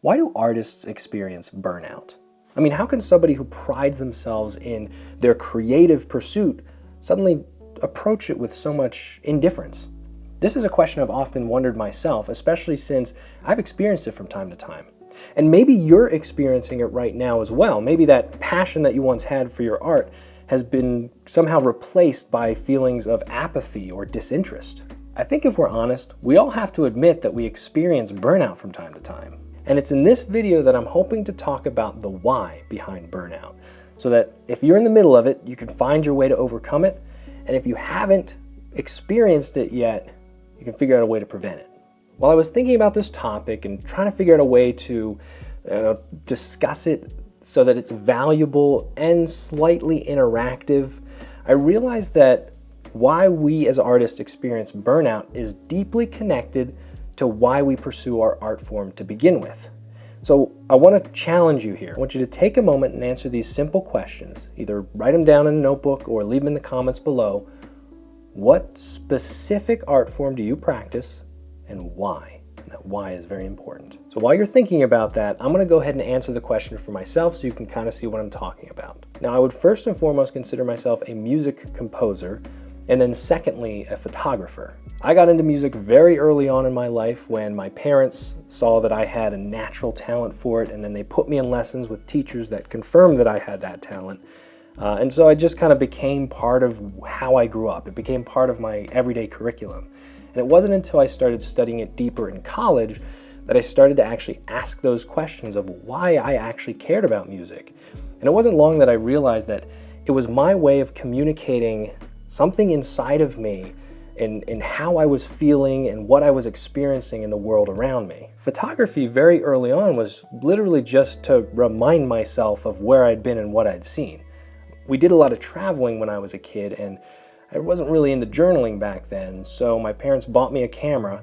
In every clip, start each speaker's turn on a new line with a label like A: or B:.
A: Why do artists experience burnout? I mean, how can somebody who prides themselves in their creative pursuit suddenly approach it with so much indifference? This is a question I've often wondered myself, especially since I've experienced it from time to time. And maybe you're experiencing it right now as well. Maybe that passion that you once had for your art has been somehow replaced by feelings of apathy or disinterest. I think if we're honest, we all have to admit that we experience burnout from time to time. And it's in this video that I'm hoping to talk about the why behind burnout, so that if you're in the middle of it, you can find your way to overcome it. And if you haven't experienced it yet, you can figure out a way to prevent it. While I was thinking about this topic and trying to figure out a way to discuss it so that it's valuable and slightly interactive, I realized that why we as artists experience burnout is deeply connected to why we pursue our art form to begin with. So I want to challenge you here. I want you to take a moment and answer these simple questions. Either write them down in a notebook or leave them in the comments below. What specific art form do you practice and why? And that why is very important. So while you're thinking about that, I'm going to go ahead and answer the question for myself so you can kind of see what I'm talking about. Now, I would first and foremost consider myself a music composer, and then secondly, a photographer. I got into music very early on in my life when my parents saw that I had a natural talent for it, and then they put me in lessons with teachers that confirmed that I had that talent. And so I just kind of became part of how I grew up. It became part of my everyday curriculum. And it wasn't until I started studying it deeper in college that I started to actually ask those questions of why I actually cared about music. And it wasn't long that I realized that it was my way of communicating something inside of me in how I was feeling and what I was experiencing in the world around me. Photography very early on was literally just to remind myself of where I'd been and what I'd seen. We did a lot of traveling when I was a kid, and I wasn't really into journaling back then, so my parents bought me a camera,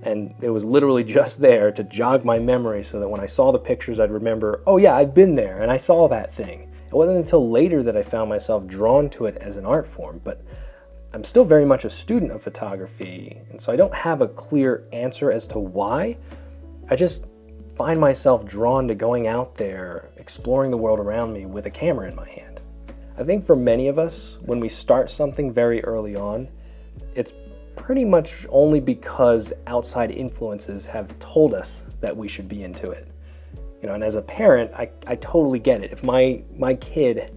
A: and it was literally just there to jog my memory so that when I saw the pictures I'd remember, oh yeah, I've been there and I saw that thing. It wasn't until later that I found myself drawn to it as an art form, but I'm still very much a student of photography, and so I don't have a clear answer as to why. I just find myself drawn to going out there, exploring the world around me with a camera in my hand. I think for many of us, when we start something very early on, it's pretty much only because outside influences have told us that we should be into it. And as a parent, I totally get it. If my kid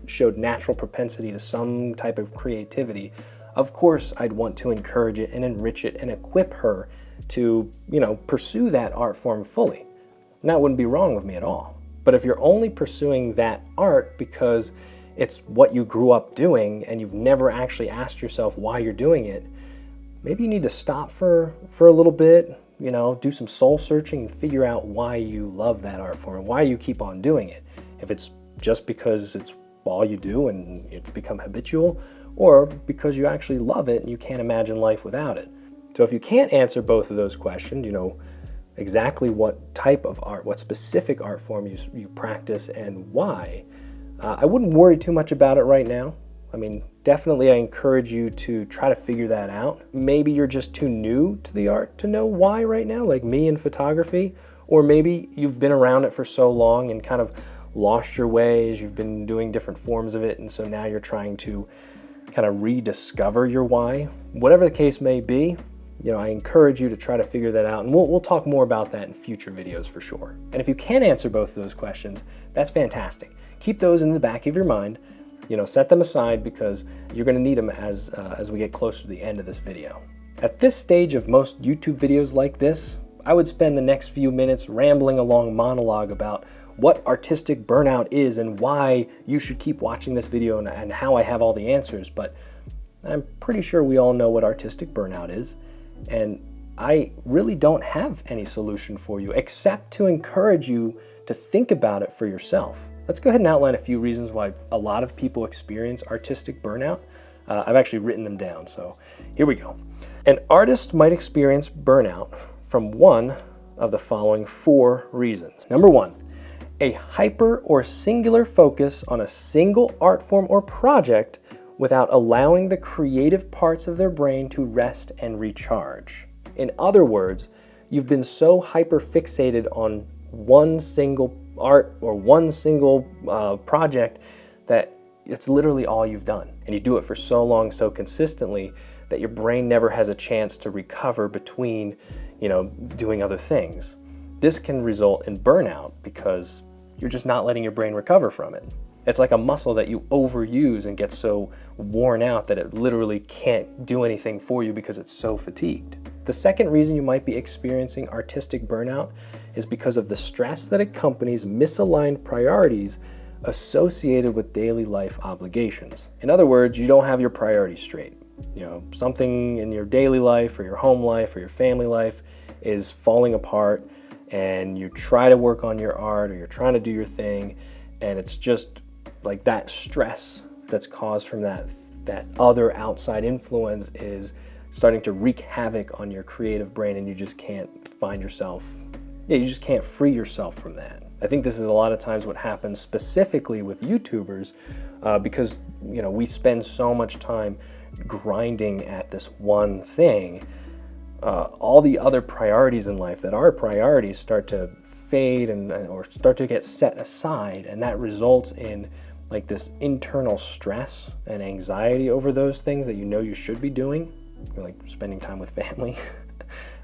A: showed natural propensity to some type of creativity, of course I'd want to encourage it and enrich it and equip her to, pursue that art form fully. And that wouldn't be wrong with me at all. But if you're only pursuing that art because it's what you grew up doing and you've never actually asked yourself why you're doing it, maybe you need to stop for a little bit, do some soul searching and figure out why you love that art form and why you keep on doing it. If it's just because it's all you do and it's become habitual, or because you actually love it and you can't imagine life without it. So if you can't answer both of those questions, exactly what type of art, what specific art form you practice and why, I wouldn't worry too much about it right now. I mean, definitely I encourage you to try to figure that out. Maybe you're just too new to the art to know why right now, like me in photography, or maybe you've been around it for so long and kind of lost your ways, you've been doing different forms of it, and so now you're trying to kind of rediscover your why. Whatever the case may be, I encourage you to try to figure that out, and we'll talk more about that in future videos for sure. And if you can answer both of those questions, that's fantastic. Keep those in the back of your mind. Set them aside because you're going to need them as we get closer to the end of this video. At this stage of most YouTube videos like this, I would spend the next few minutes rambling along monologue about what artistic burnout is and why you should keep watching this video and how I have all the answers, but I'm pretty sure we all know what artistic burnout is, and I really don't have any solution for you except to encourage you to think about it for yourself. Let's go ahead and outline a few reasons why a lot of people experience artistic burnout. I've actually written them down, so here we go. An artist might experience burnout from one of the following 4 reasons. Number 1, a hyper or singular focus on a single art form or project without allowing the creative parts of their brain to rest and recharge. In other words, you've been so hyper fixated on one single art or one single project that it's literally all you've done. And you do it for so long, so consistently, that your brain never has a chance to recover between, doing other things. This can result in burnout because you're just not letting your brain recover from it. It's like a muscle that you overuse and gets so worn out that it literally can't do anything for you because it's so fatigued. The second reason you might be experiencing artistic burnout is because of the stress that accompanies misaligned priorities associated with daily life obligations. In other words, you don't have your priorities straight. Something in your daily life or your home life or your family life is falling apart, and you try to work on your art or you're trying to do your thing, and it's just like that stress that's caused from that other outside influence is starting to wreak havoc on your creative brain, and you just can't find yourself, you just can't free yourself from that. I think this is a lot of times what happens specifically with YouTubers because we spend so much time grinding at this one thing. All the other priorities in life that are priorities start to fade or start to get set aside, and that results in like this internal stress and anxiety over those things that you should be doing, like spending time with family.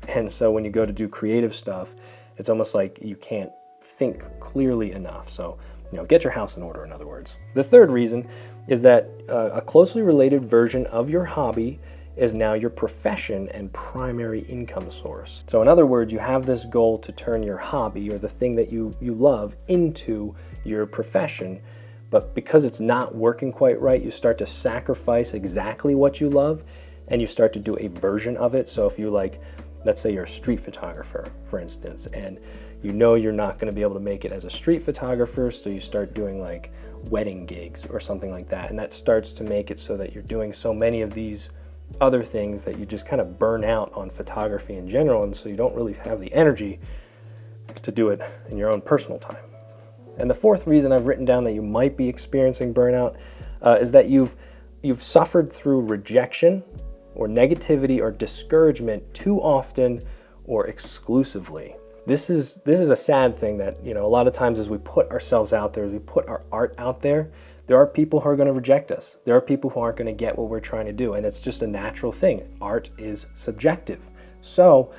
A: And so when you go to do creative stuff, it's almost like you can't think clearly enough. So get your house in order, in other words. The third reason is that a closely related version of your hobby is now your profession and primary income source. So in other words, you have this goal to turn your hobby or the thing that you love into your profession, but because it's not working quite right, you start to sacrifice exactly what you love and you start to do a version of it. So if you let's say you're a street photographer, for instance, and you're not going to be able to make it as a street photographer, so you start doing like wedding gigs or something like that, and that starts to make it so that you're doing so many of these other things that you just kind of burn out on photography in general, and so you don't really have the energy to do it in your own personal time. And the fourth reason I've written down that you might be experiencing burnout is that you've suffered through rejection or negativity or discouragement too often or exclusively. This is a sad thing that, a lot of times as we put ourselves out there, as we put our art out there are people who are going to reject us. There are people who aren't going to get what we're trying to do, and it's just a natural thing. Art is subjective. So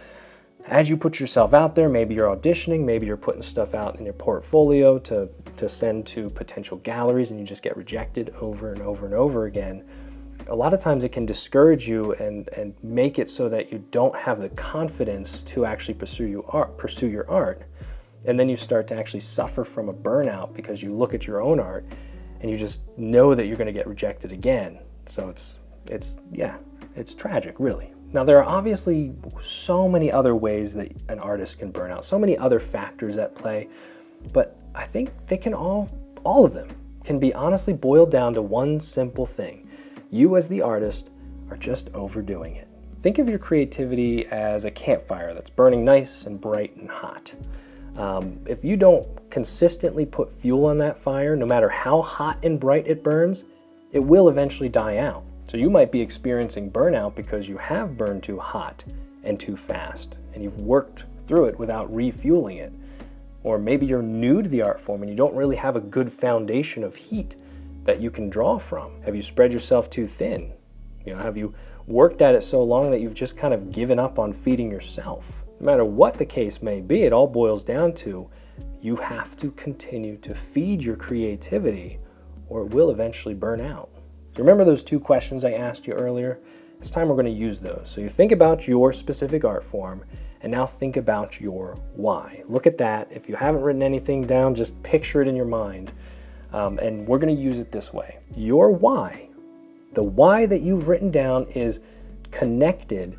A: as you put yourself out there, maybe you're auditioning, maybe you're putting stuff out in your portfolio to send to potential galleries, and you just get rejected over and over and over again. A lot of times it can discourage you and make it so that you don't have the confidence to actually pursue your art. And then you start to actually suffer from a burnout because you look at your own art and you just know that you're going to get rejected again. So it's tragic, really. Now, there are obviously so many other ways that an artist can burn out, so many other factors at play, but I think they can all of them can be honestly boiled down to one simple thing. You as the artist are just overdoing it. Think of your creativity as a campfire that's burning nice and bright and hot. If you don't consistently put fuel on that fire, no matter how hot and bright it burns, it will eventually die out. So you might be experiencing burnout because you have burned too hot and too fast, and you've worked through it without refueling it. Or maybe you're new to the art form and you don't really have a good foundation of heat that you can draw from. Have you spread yourself too thin? Have you worked at it so long that you've just kind of given up on feeding yourself? No matter what the case may be, it all boils down to you have to continue to feed your creativity or it will eventually burn out. Remember those two questions I asked you earlier? It's time we're going to use those. So you think about your specific art form and now think about your why. Look at that. If you haven't written anything down, just picture it in your mind. And we're going to use it this way. Your why, the why that you've written down is connected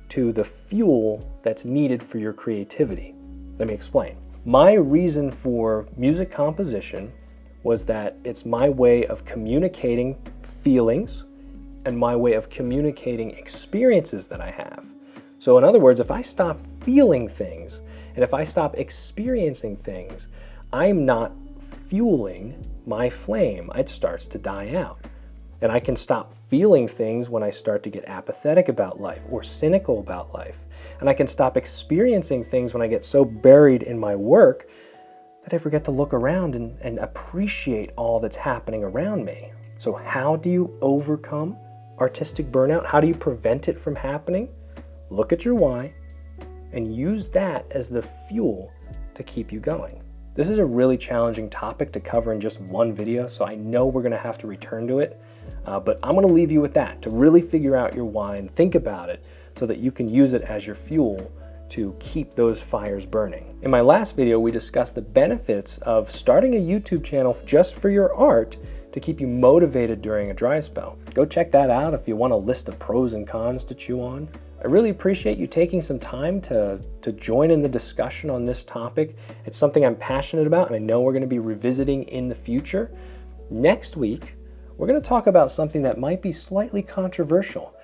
A: to the fuel that's needed for your creativity. Let me explain. My reason for music composition was that it's my way of communicating feelings and my way of communicating experiences that I have. So in other words, if I stop feeling things and if I stop experiencing things, I'm not fueling my flame. It starts to die out. And I can stop feeling things when I start to get apathetic about life or cynical about life. and I can stop experiencing things when I get so buried in my work that I forget to look around and appreciate all that's happening around me. So how do you overcome artistic burnout? How do you prevent it from happening? Look at your why and use that as the fuel to keep you going. This is a really challenging topic to cover in just one video, so I know we're going to have to return to it, but I'm going to leave you with that, to really figure out your why and think about it so that you can use it as your fuel to keep those fires burning. In my last video, we discussed the benefits of starting a YouTube channel just for your art to keep you motivated during a dry spell. Go check that out if you want a list of pros and cons to chew on. I really appreciate you taking some time to join in the discussion on this topic. It's something I'm passionate about and I know we're going to be revisiting in the future. Next week, we're going to talk about something that might be slightly controversial.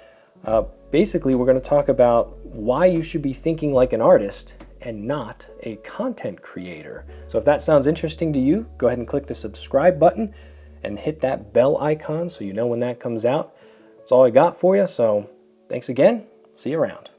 A: Basically, we're going to talk about why you should be thinking like an artist and not a content creator. So if that sounds interesting to you, go ahead and click the subscribe button and hit that bell icon so you know when that comes out. That's all I got for you, so thanks again. See you around.